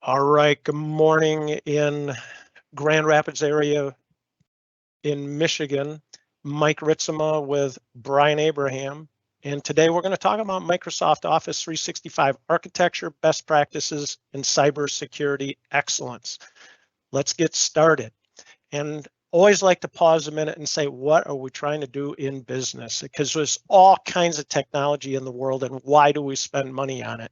All right, good morning in Grand Rapids area in Michigan. Mike Ritsema with Brian Abraham. And today we're going to talk about Microsoft Office 365 architecture, best practices, and cybersecurity excellence. Let's get started. And always like to pause a minute and say, what are we trying to do in business? Because there's all kinds of technology in the world, and why do we spend money on it?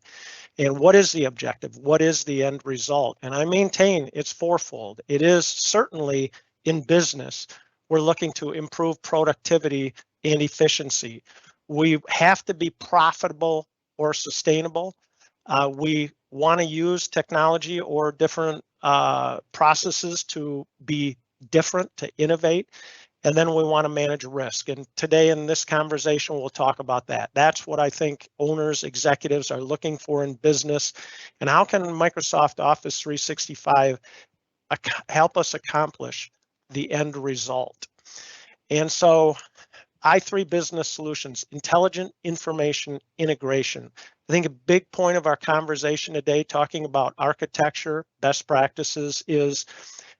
And what is the objective? What is the end result? And I maintain it's fourfold. It is certainly in business, we're looking to improve productivity and efficiency. We have to be profitable or sustainable. We want to use technology or different processes to be different, to innovate. And then we want to manage risk. And today in this conversation, we'll talk about that. That's what I think owners, executives are looking for in business. And how can Microsoft Office 365 help us accomplish the end result? And so i3 Business Solutions, intelligent information integration. I think a big point of our conversation today, talking about architecture, best practices, is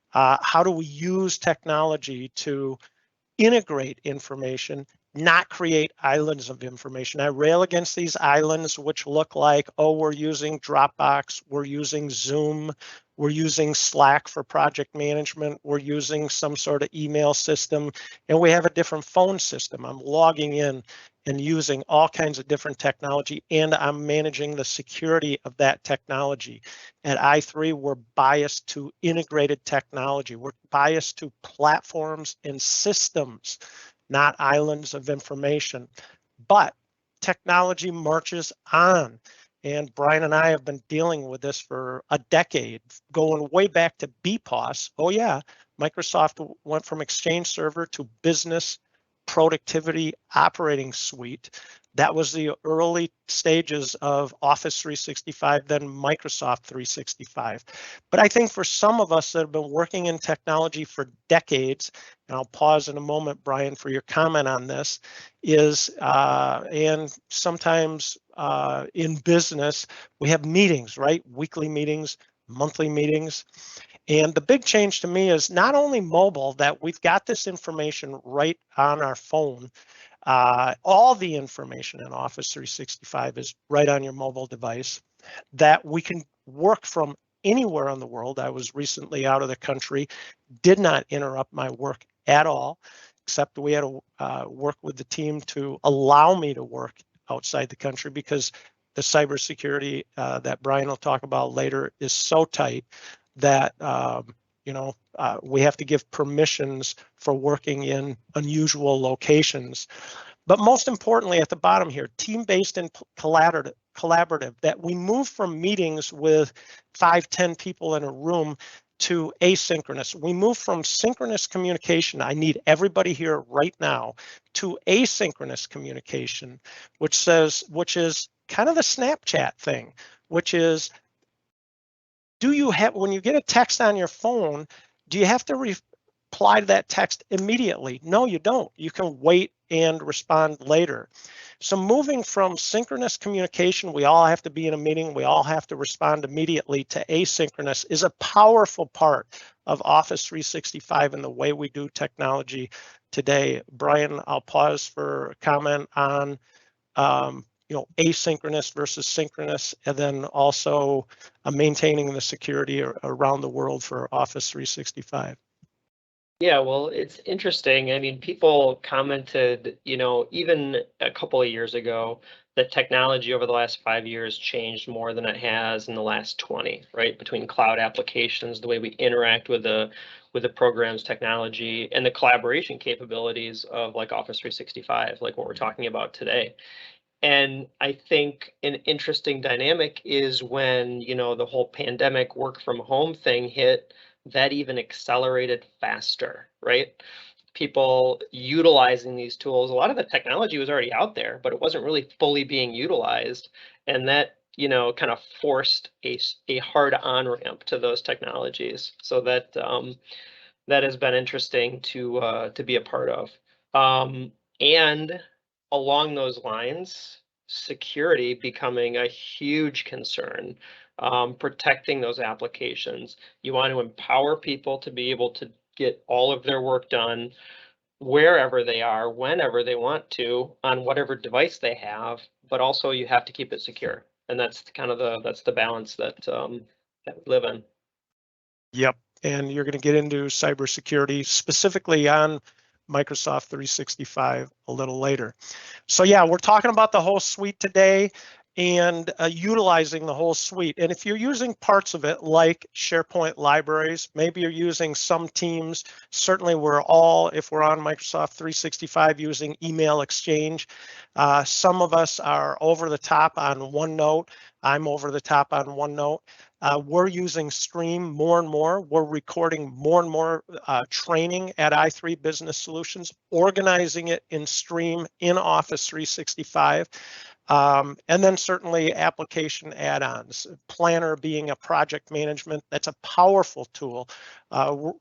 how do we use technology to integrate information, not create islands of information. I rail against these islands, which look like, oh, we're using Dropbox, we're using Zoom, we're using Slack for project management, we're using some sort of email system, and we have a different phone system. I'm logging in and using all kinds of different technology, and I'm managing the security of that technology. At i3, we're biased to integrated technology. We're biased to platforms and systems, not islands of information. But technology marches on. And Brian and I have been dealing with this for a decade, going way back to BPOS. Oh yeah, Microsoft went from Exchange Server to Business Productivity Operating Suite. That was the early stages of Office 365, then Microsoft 365. But I think for some of us that have been working in technology for decades, and I'll pause in a moment, Brian, for your comment on this, is, and sometimes in business, we have meetings, right? Weekly meetings, monthly meetings. And the big change to me is not only mobile, that we've got this information right on our phone. All the information in Office 365 is right on your mobile device, that we can work from anywhere in the world. I was recently out of the country, did not interrupt my work at all, except we had to work with the team to allow me to work outside the country, because the cybersecurity that Brian will talk about later is so tight that we have to give permissions for working in unusual locations. But most importantly, at the bottom here, team-based and collaborative, that we move from meetings with 5-10 people in a room to asynchronous. We move from synchronous communication, I need everybody here right now, to asynchronous communication, which is kind of the Snapchat thing, which is, do you have, when you get a text on your phone, do you have to reply to that text immediately? No, you don't. You can wait and respond later. So moving from synchronous communication, we all have to be in a meeting, we all have to respond immediately, to asynchronous is a powerful part of Office 365 and the way we do technology today. Brian, I'll pause for a comment on asynchronous versus synchronous, and then also maintaining the security around the world for Office 365. Yeah, well, it's interesting. I mean, people commented, even a couple of years ago, that technology over the last 5 years changed more than it has in the last 20, right? Between cloud applications, the way we interact with the program's technology, and the collaboration capabilities of like Office 365, like what we're talking about today. And I think an interesting dynamic is when, the whole pandemic work from home thing hit, that even accelerated faster, right? People utilizing these tools, a lot of the technology was already out there, but it wasn't really fully being utilized. And that, kind of forced a hard on-ramp to those technologies. So that that has been interesting to be a part of. And along those lines, security becoming a huge concern protecting those applications. You want to empower people to be able to get all of their work done wherever they are, whenever they want to, on whatever device they have, but also you have to keep it secure. And that's kind of the balance that that we live in. Yep. And you're going to get into cybersecurity specifically on Microsoft 365 a little later. So yeah, we're talking about the whole suite today and utilizing the whole suite. And if you're using parts of it like SharePoint libraries, maybe you're using some Teams, certainly we're all, if we're on Microsoft 365, using email exchange. Some of us are over the top on OneNote. I'm over the top on OneNote. We're using Stream more and more. We're recording more and more training at i3 Business Solutions, organizing it in Stream in Office 365. And then certainly application add-ons, Planner being a project management. That's a powerful tool.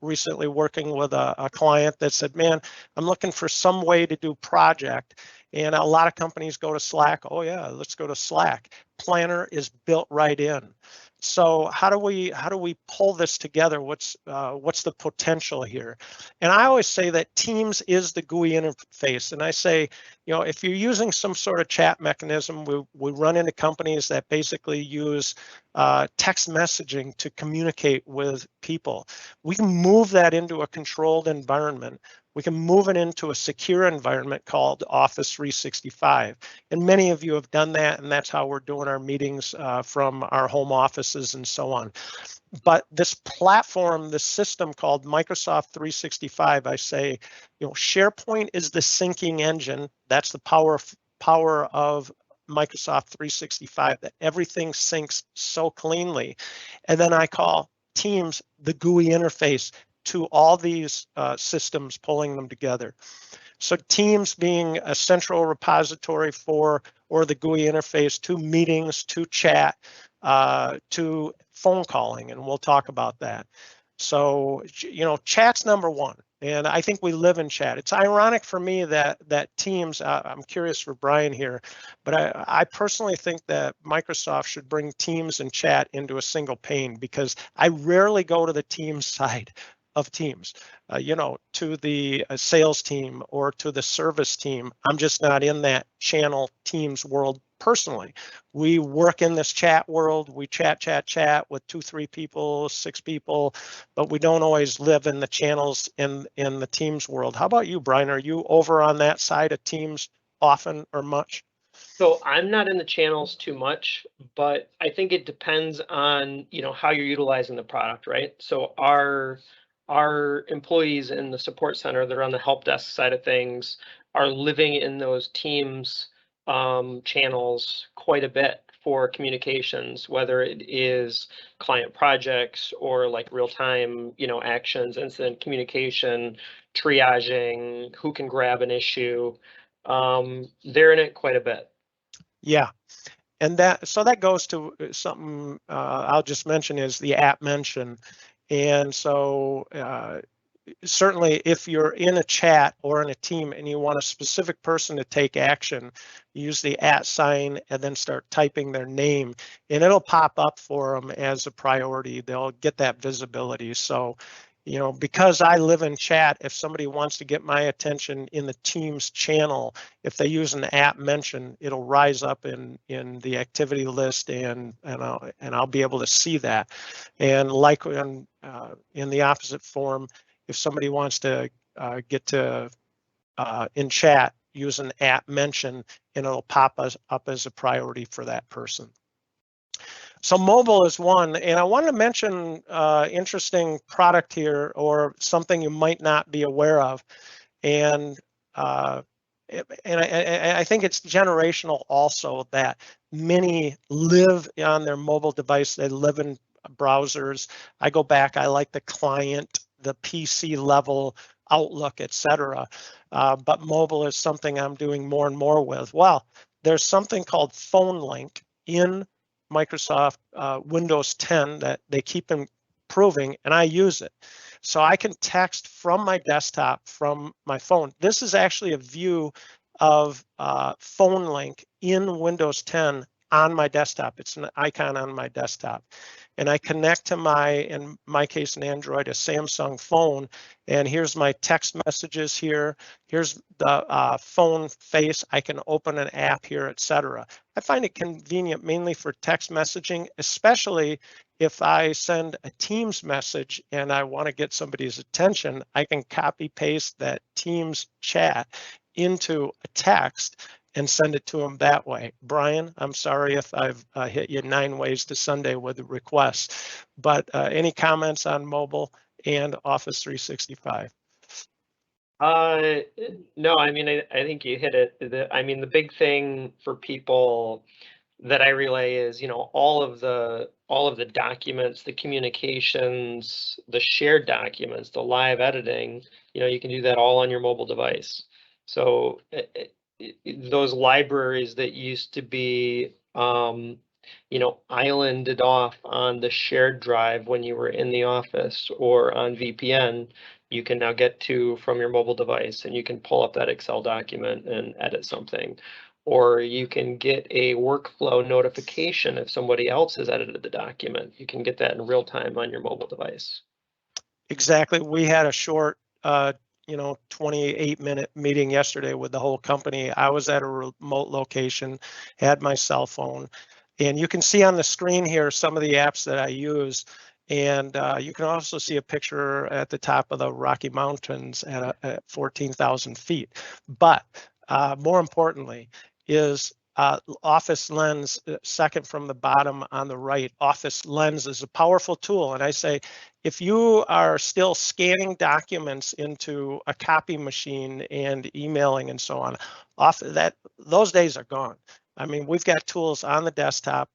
Recently working with a client that said, man, I'm looking for some way to do project. And a lot of companies go to Slack. Oh yeah, let's go to Slack. Planner is built right in. So how do we pull this together? What's the potential here? And I always say that Teams is the GUI interface. And I say, if you're using some sort of chat mechanism, we run into companies that basically use text messaging to communicate with people. We can move that into a controlled environment. We can move it into a secure environment called Office 365. And many of you have done that, and that's how we're doing our meetings from our home offices and so on. But this platform, this system called Microsoft 365, I say, SharePoint is the syncing engine. That's the power of Microsoft 365, that everything syncs so cleanly. And then I call Teams the GUI interface to all these systems, pulling them together. So Teams being a central repository for, or the GUI interface to meetings, to chat, to phone calling, and we'll talk about that. So, chat's number one, and I think we live in chat. It's ironic for me that Teams, I'm curious for Brian here, but I personally think that Microsoft should bring Teams and chat into a single pane, because I rarely go to the Teams side of Teams, to the sales team or to the service team. I'm just not in that channel Teams world personally. We work in this chat world. We chat with 2, 3 people, 6 people, but we don't always live in the channels in the Teams world. How about you, Brian? Are you over on that side of Teams often or much? So I'm not in the channels too much, but I think it depends on, how you're utilizing the product, right? So our employees in the support center that are on the help desk side of things are living in those Teams channels quite a bit for communications, whether it is client projects or like real-time, actions, incident communication, triaging, who can grab an issue. They're in it quite a bit. Yeah. And so that goes to something I'll just mention is the app mention. And so certainly if you're in a chat or in a team and you want a specific person to take action, use the @ sign and then start typing their name, and it'll pop up for them as a priority. They'll get that visibility. So, because I live in chat, if somebody wants to get my attention in the Teams channel, if they use an app mention, it'll rise up in the activity list, and I'll be able to see that. And like in the opposite form, if somebody wants to get to in chat, use an app mention, and it'll pop us up as a priority for that person. So mobile is one, and I want to mention interesting product here, or something you might not be aware of, and I think it's generational also, that many live on their mobile device. They live in browsers. I go back, I like the client, the PC level, Outlook, etc. But mobile is something I'm doing more and more with. Well, there's something called Phone Link in Microsoft Windows 10 that they keep improving, and I use it. So I can text from my desktop, from my phone. This is actually a view of Phone Link in Windows 10 on my desktop. It's an icon on my desktop. And I connect to my, in my case, an Android, a Samsung phone. And here's my text messages here. Here's the phone face. I can open an app here, etc. I find it convenient mainly for text messaging, especially if I send a Teams message and I want to get somebody's attention. I can copy paste that Teams chat into a text and send it to them that way. Brian, I'm sorry if I've hit you 9 ways to Sunday with requests, but any comments on mobile and Office 365? No, I mean, I think you hit it. I mean, the big thing for people that I relay is, all of the documents, the communications, the shared documents, the live editing, you can do that all on your mobile device. So those libraries that used to be, islanded off on the shared drive when you were in the office or on VPN, you can now get to from your mobile device, and you can pull up that Excel document and edit something. Or you can get a workflow notification if somebody else has edited the document. You can get that in real time on your mobile device. Exactly. We had a short 28-minute meeting yesterday with the whole company. I was at a remote location, had my cell phone, and you can see on the screen here some of the apps that I use. And you can also see a picture at the top of the Rocky Mountains at 14,000 feet. But more importantly is Office Lens, second from the bottom on the right. Office Lens is a powerful tool. And I say, if you are still scanning documents into a copy machine and emailing and so on, those days are gone. I mean, we've got tools on the desktop,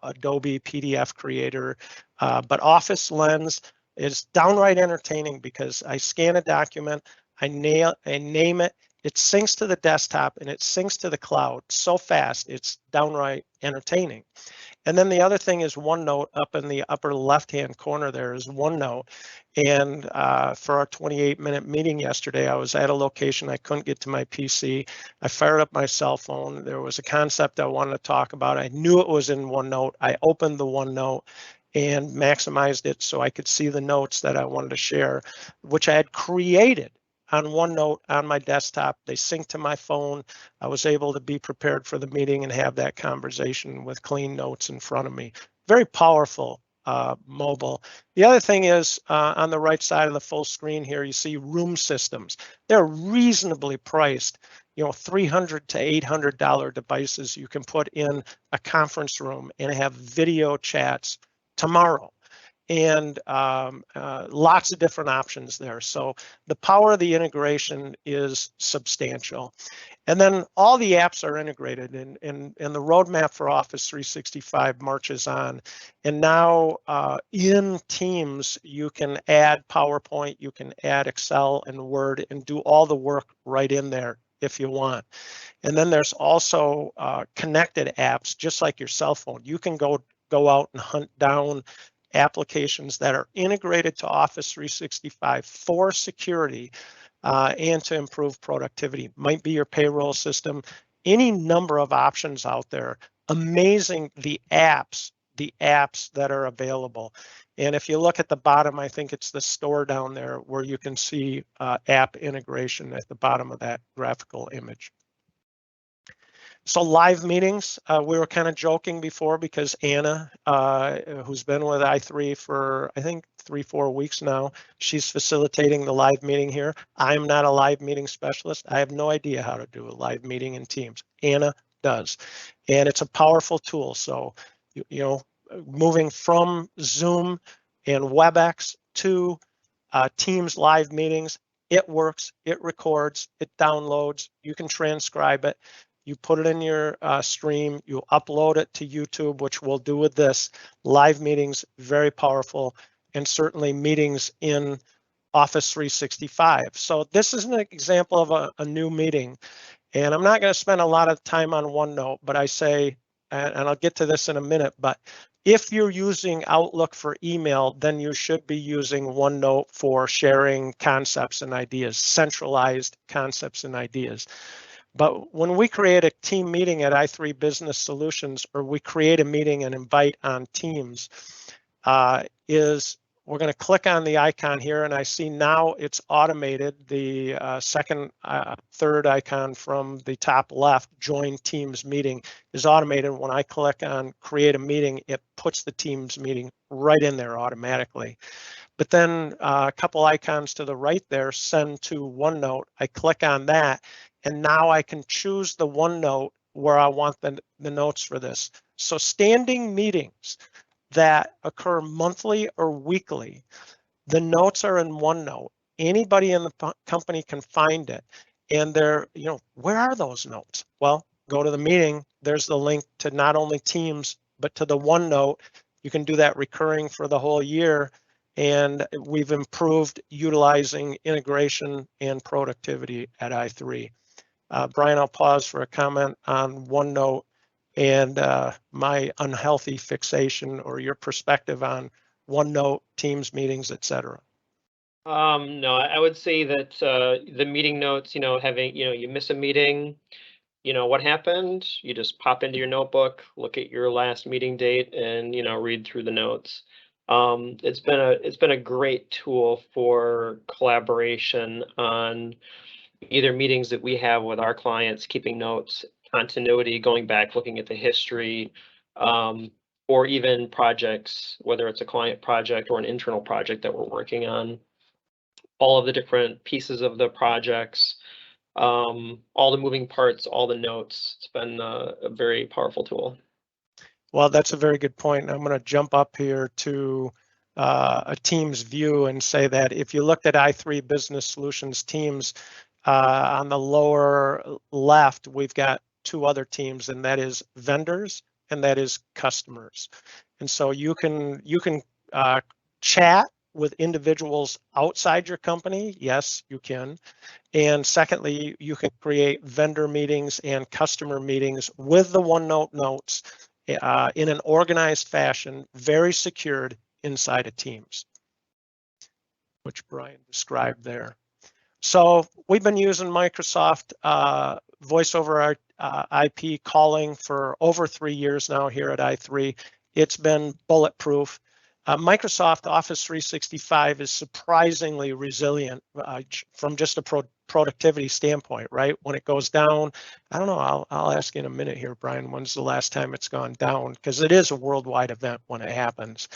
Adobe PDF Creator, but Office Lens is downright entertaining because I scan a document, I name it, it syncs to the desktop and it syncs to the cloud so fast, it's downright entertaining. And then the other thing is OneNote. Up in the upper left-hand corner there is OneNote. And for our 28-minute meeting yesterday, I was at a location. I couldn't get to my PC. I fired up my cell phone. There was a concept I wanted to talk about. I knew it was in OneNote. I opened the OneNote and maximized it so I could see the notes that I wanted to share, which I had created on OneNote on my desktop. They sync to my phone. I was able to be prepared for the meeting and have that conversation with clean notes in front of me. Very powerful mobile. The other thing is on the right side of the full screen here, you see room systems. They're reasonably priced, $300 to $800 devices you can put in a conference room and have video chats tomorrow. And lots of different options there. So the power of the integration is substantial. And then all the apps are integrated, and the roadmap for Office 365 marches on. And now in Teams, you can add PowerPoint, you can add Excel and Word and do all the work right in there if you want. And then there's also connected apps, just like your cell phone. You can go out and hunt down applications that are integrated to Office 365 for security and to improve productivity. Might be your payroll system, any number of options out there. Amazing the apps that are available. And if you look at the bottom, I think it's the store down there where you can see app integration at the bottom of that graphical image. So live meetings, we were kind of joking before because Anna, who's been with i3 for, I think, 3-4 weeks now, she's facilitating the live meeting here. I'm not a live meeting specialist. I have no idea how to do a live meeting in Teams. Anna does. And it's a powerful tool. So, moving from Zoom and WebEx to Teams live meetings, it works, it records, it downloads, you can transcribe it. You put it in your stream, you upload it to YouTube, which we'll do with this. Live meetings, very powerful, and certainly meetings in Office 365. So this is an example of a new meeting. And I'm not going to spend a lot of time on OneNote, but I say, and I'll get to this in a minute, but if you're using Outlook for email, then you should be using OneNote for sharing concepts and ideas, centralized concepts and ideas. But when we create a team meeting at i3 Business Solutions, or we create a meeting and invite on Teams, is we're going to click on the icon here, and I see now it's automated. The third icon from the top left, Join Teams Meeting, is automated. When I click on Create a Meeting, it puts the Teams meeting right in there automatically. But then a couple icons to the right there, Send to OneNote. I click on that, and now I can choose the OneNote where I want the notes for this. So standing meetings that occur monthly or weekly, the notes are in OneNote. Anybody in the company can find it. And they're, where are those notes? Well, go to the meeting. There's the link to not only Teams, but to the OneNote. You can do that recurring for the whole year. And we've improved utilizing integration and productivity at i3. Brian, I'll pause for a comment on OneNote and my unhealthy fixation, or your perspective on OneNote, Teams meetings, etc. No, I would say that the meeting notes, having, you miss a meeting, what happened, you just pop into your notebook, look at your last meeting date, and, read through the notes. It's been a great tool for collaboration on either meetings that we have with our clients, keeping notes, continuity, going back, looking at the history, or even projects, whether it's a client project or an internal project that we're working on, all of the different pieces of the projects, all the moving parts, all the notes. It's been a very powerful tool. Well, that's a very good point. I'm going to jump up here to a Teams view and say that if you looked at i3 Business Solutions Teams, on the lower left, we've got two other teams, and that is vendors and that is customers. And so you can chat with individuals outside your company. Yes, you can. And secondly, you can create vendor meetings and customer meetings with the OneNote notes in an organized fashion, very secured inside of Teams, which Brian described there. So we've been using Microsoft voice over IP calling for over 3 years now here at i3. It's been bulletproof. Microsoft Office 365 is surprisingly resilient from just a productivity standpoint, right? When it goes down, I don't know, I'll ask you in a minute here, Brian, when's the last time it's gone down? Because it is a worldwide event when it happens.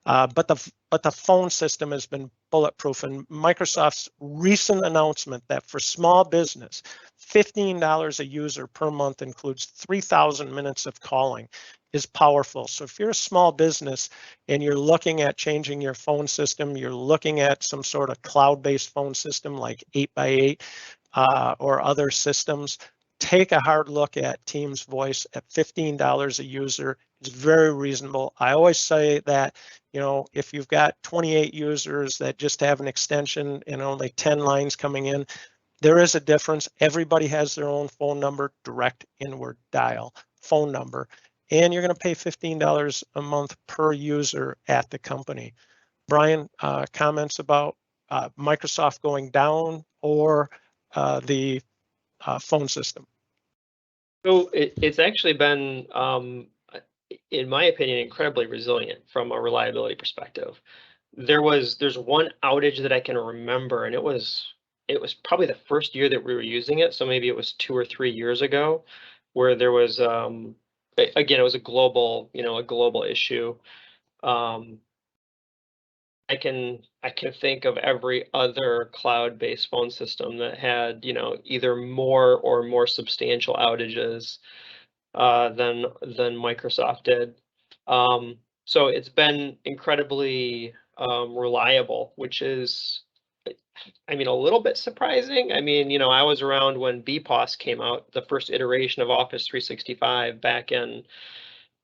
But the phone system has been bulletproof, and Microsoft's recent announcement that for small business, $15 a user per month includes 3,000 minutes of calling is powerful. So if you're a small business and you're looking at changing your phone system, you're looking at some sort of cloud-based phone system like 8x8 or other systems, take a hard look at Teams Voice at $15 a user. It's very reasonable. I always say that, if you've got 28 users that just have an extension and only 10 lines coming in, there is a difference. Everybody has their own phone number, direct inward dial phone number, and you're going to pay $15 a month per user at the company. Brian, comments about Microsoft going down or the phone system? So it's actually been, in my opinion, incredibly resilient from a reliability perspective. There's one outage that I can remember, and it was probably the first year that we were using it. So maybe it was 2 or 3 years ago, where there was, again, it was a global issue. I can think of every other cloud-based phone system that had, either more or more substantial outages than Microsoft did. So it's been incredibly reliable, which is, a little bit surprising. I was around when BPOS came out, the first iteration of Office 365 back in,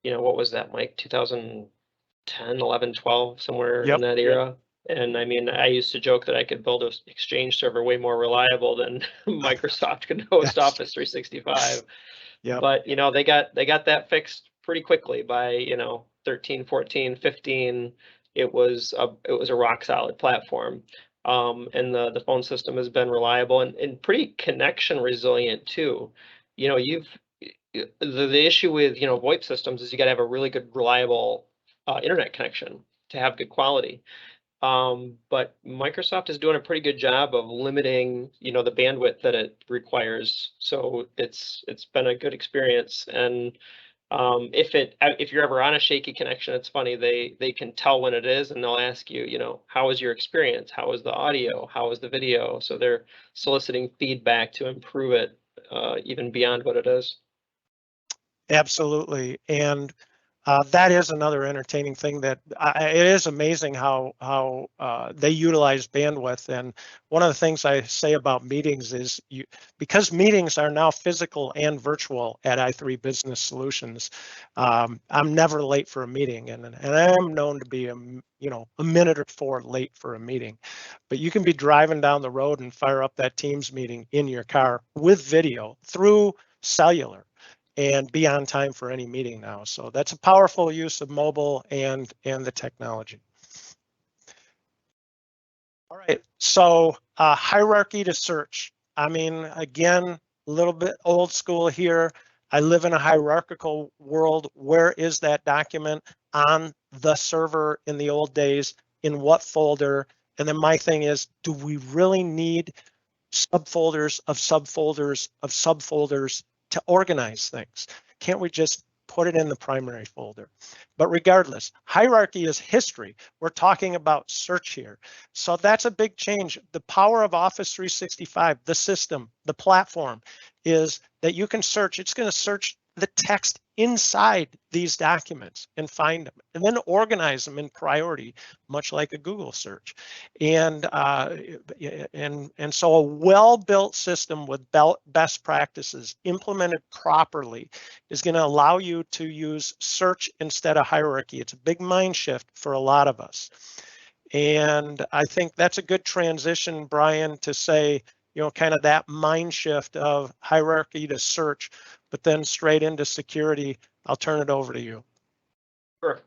what was that, Mike, 2010, 11, 12, somewhere in that era. And I used to joke that I could build an Exchange server way more reliable than Microsoft could host Office 365. Yep. But they got that fixed pretty quickly. By 13, 14, 15, it was a rock solid platform. and the phone system has been reliable and pretty connection resilient too. You know, the issue with, you know, VoIP systems is you got to have a really good, reliable internet connection to have good quality. But Microsoft is doing a pretty good job of limiting, you know, the bandwidth that it requires. So it's been a good experience. And if you're ever on a shaky connection, it's funny, they can tell when it is, and they'll ask you, you know, how was your experience? How was the audio? How was the video? So they're soliciting feedback to improve it, even beyond what it is. Absolutely. And that is another entertaining thing that it is amazing how they utilize bandwidth. And one of the things I say about meetings is because meetings are now physical and virtual at i3 Business Solutions, I'm never late for a meeting, and I am known to be a minute or 4 late for a meeting. But you can be driving down the road and fire up that Teams meeting in your car with video through cellular and be on time for any meeting now. So that's a powerful use of mobile and the technology. All right, so hierarchy to search. I mean, again, a little bit old school here. I live in a hierarchical world. Where is that document on the server in the old days? In what folder? And then my thing is, do we really need subfolders of subfolders of subfolders to organize things? Can't we just put it in the primary folder? But regardless, hierarchy is history. We're talking about search here. So that's a big change. The power of Office 365, the system, the platform, is that you can search. It's going to search the text inside these documents and find them, and then organize them in priority, much like a Google search. And so a well-built system with best practices implemented properly is going to allow you to use search instead of hierarchy. It's a big mind shift for a lot of us. And I think that's a good transition, Brian, to say, you know, kind of that mind shift of hierarchy to search, but then straight into security. I'll turn it over to you. Sure.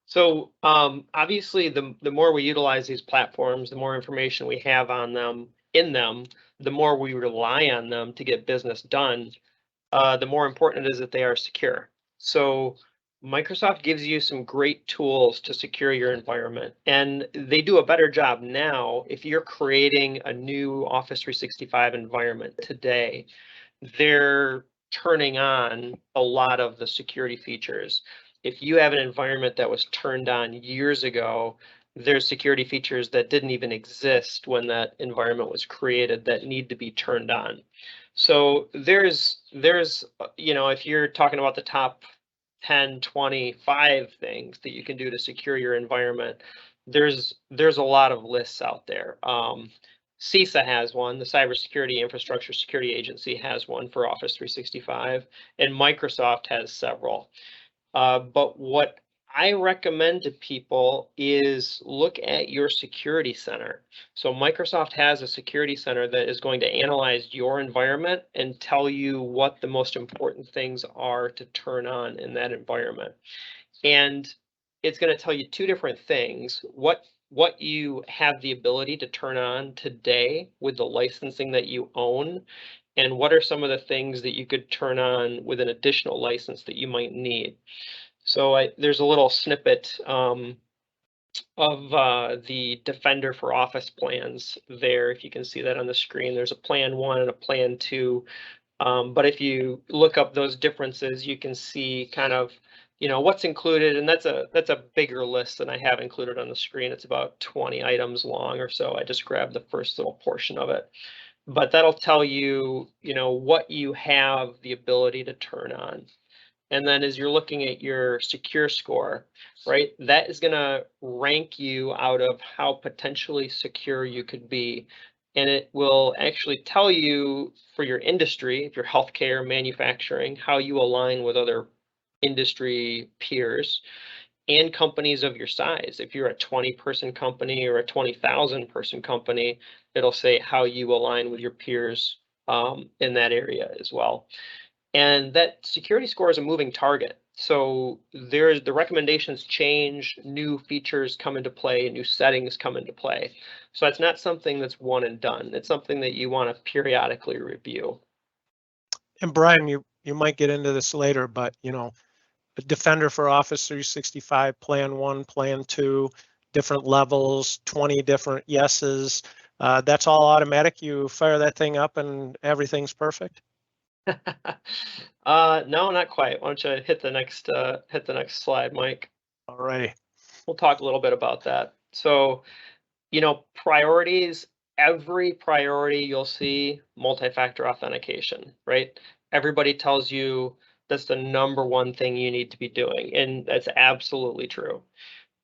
So obviously, the more we utilize these platforms, the more information we have on them, the more we rely on them to get business done, the more important it is that they are secure. So Microsoft gives you some great tools to secure your environment, and they do a better job now. If you're creating a new Office 365 environment today, they're turning on a lot of the security features. If you have an environment that was turned on years ago, there's security features that didn't even exist when that environment was created that need to be turned on. So there's you know, if you're talking about the top 10, 25 things that you can do to secure your environment, there's a lot of lists out there. CISA has one, the Cybersecurity Infrastructure Security Agency has one for Office 365, and Microsoft has several. But what I recommend to people is look at your security center. So Microsoft has a security center that is going to analyze your environment and tell you what the most important things are to turn on in that environment. And it's going to tell you 2 different things. What you have the ability to turn on today with the licensing that you own, and what are some of the things that you could turn on with an additional license that you might need. So there's a little snippet of the Defender for Office plans there. If you can see that on the screen, there's a plan 1 and a plan 2. But if you look up those differences, you can see kind of, you know, what's included, and that's a bigger list than I have included on the screen. It's about 20 items long or so. I just grabbed the first little portion of it, but that'll tell you, you know, what you have the ability to turn on. And then as you're looking at your secure score, right, that is going to rank you out of how potentially secure you could be. And it will actually tell you for your industry, if you're healthcare, manufacturing, how you align with other industry peers and companies of your size. If you're a 20-person company or a 20,000-person company, it'll say how you align with your peers in that area as well. And that security score is a moving target. So the recommendations change, new features come into play, new settings come into play. So it's not something that's one and done. It's something that you want to periodically review. And Brian, you might get into this later, but a Defender for Office 365, Plan 1, Plan 2, different levels, 20 different yeses. That's all automatic. You fire that thing up and everything's perfect. No, not quite. Why don't you hit the next slide, Mike? All right. We'll talk a little bit about that. So, priorities, every priority you'll see multi-factor authentication, right? Everybody tells you that's the number one thing you need to be doing, and that's absolutely true.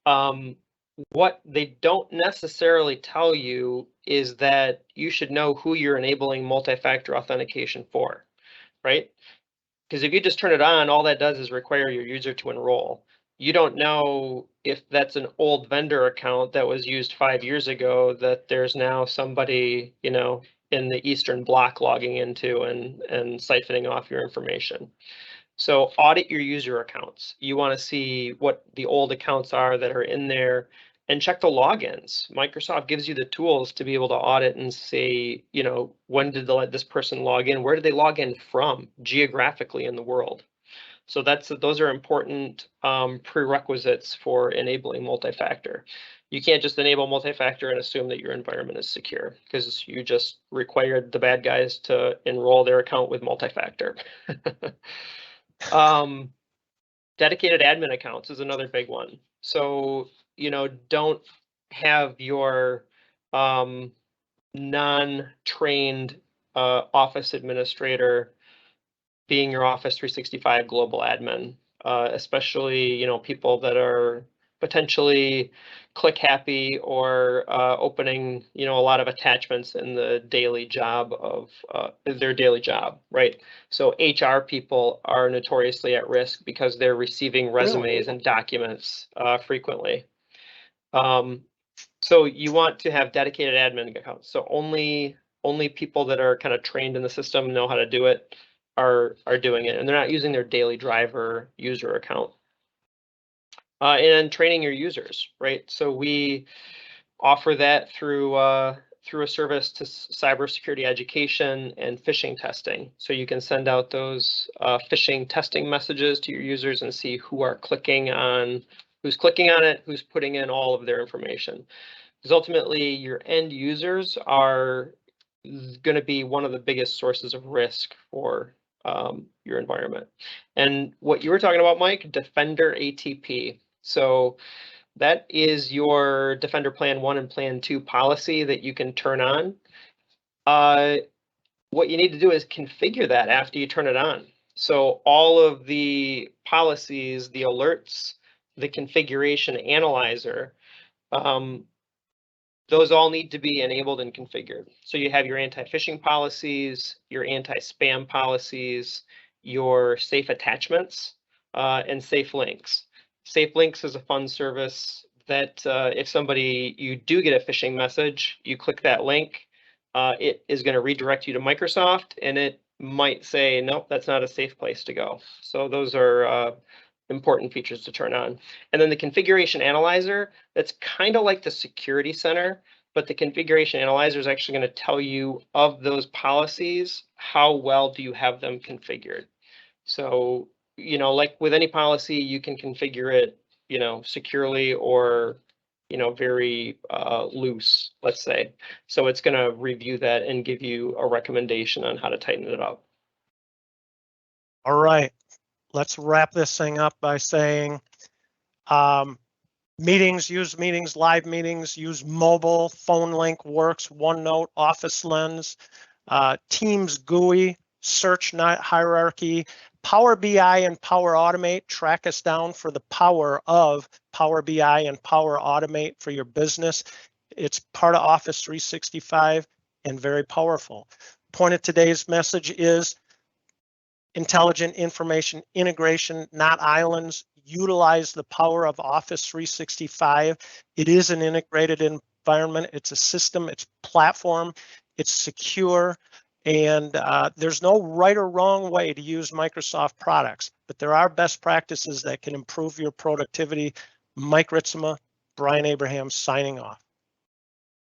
What they don't necessarily tell you is that you should know who you're enabling multi-factor authentication for, right? Because if you just turn it on, all that does is require your user to enroll. You don't know if that's an old vendor account that was used 5 years ago that there's now somebody, in the Eastern Bloc logging into and siphoning off your information. So audit your user accounts. You want to see what the old accounts are that are in there and check the logins. Microsoft gives you the tools to be able to audit and say, when did this person log in? Where did they log in from geographically in the world? So those are important prerequisites for enabling multi-factor. You can't just enable multi-factor and assume that your environment is secure, because you just required the bad guys to enroll their account with multi-factor. Dedicated admin accounts is another big one. So, don't have your non-trained Office administrator being your Office 365 global admin, especially, people that are potentially click happy or opening, a lot of attachments in the daily job of their daily job, right? So HR people are notoriously at risk because they're receiving resumes and documents frequently. So you want to have dedicated admin accounts. So only people that are kind of trained in the system, know how to do it, are doing it, and they're not using their daily driver user account. And training your users, right? So we offer that through a service to cybersecurity education and phishing testing. So you can send out those phishing testing messages to your users and see who's clicking on it, who's putting in all of their information. Because ultimately, your end users are going to be one of the biggest sources of risk for your environment. And what you were talking about, Mike, Defender ATP. So that is your Defender Plan 1 and Plan 2 policy that you can turn on. What you need to do is configure that after you turn it on. So all of the policies, the alerts, the configuration analyzer, those all need to be enabled and configured. So you have your anti-phishing policies, your anti-spam policies, your safe attachments, and safe links. Safe links is a fun service that if you do get a phishing message, you click that link, it is going to redirect you to Microsoft, and it might say, nope, that's not a safe place to go. So those are important features to turn on. And then the configuration analyzer, that's kind of like the security center, but the configuration analyzer is actually going to tell you of those policies, how well do you have them configured. So, like with any policy, you can configure it, securely or, very loose, let's say. So it's going to review that and give you a recommendation on how to tighten it up. All right. Let's wrap this thing up by saying use meetings, live meetings, use mobile, phone link works, OneNote, Office Lens, Teams GUI, search hierarchy, Power BI and Power Automate. Track us down for the power of Power BI and Power Automate for your business. It's part of Office 365 and very powerful. Point of today's message is intelligent information integration, not islands. Utilize the power of Office 365. It is an integrated environment. It's a system, it's platform, it's secure, and there's no right or wrong way to use Microsoft products. but there are best practices that can improve your productivity. Mike Ritsema, Brian Abraham signing off.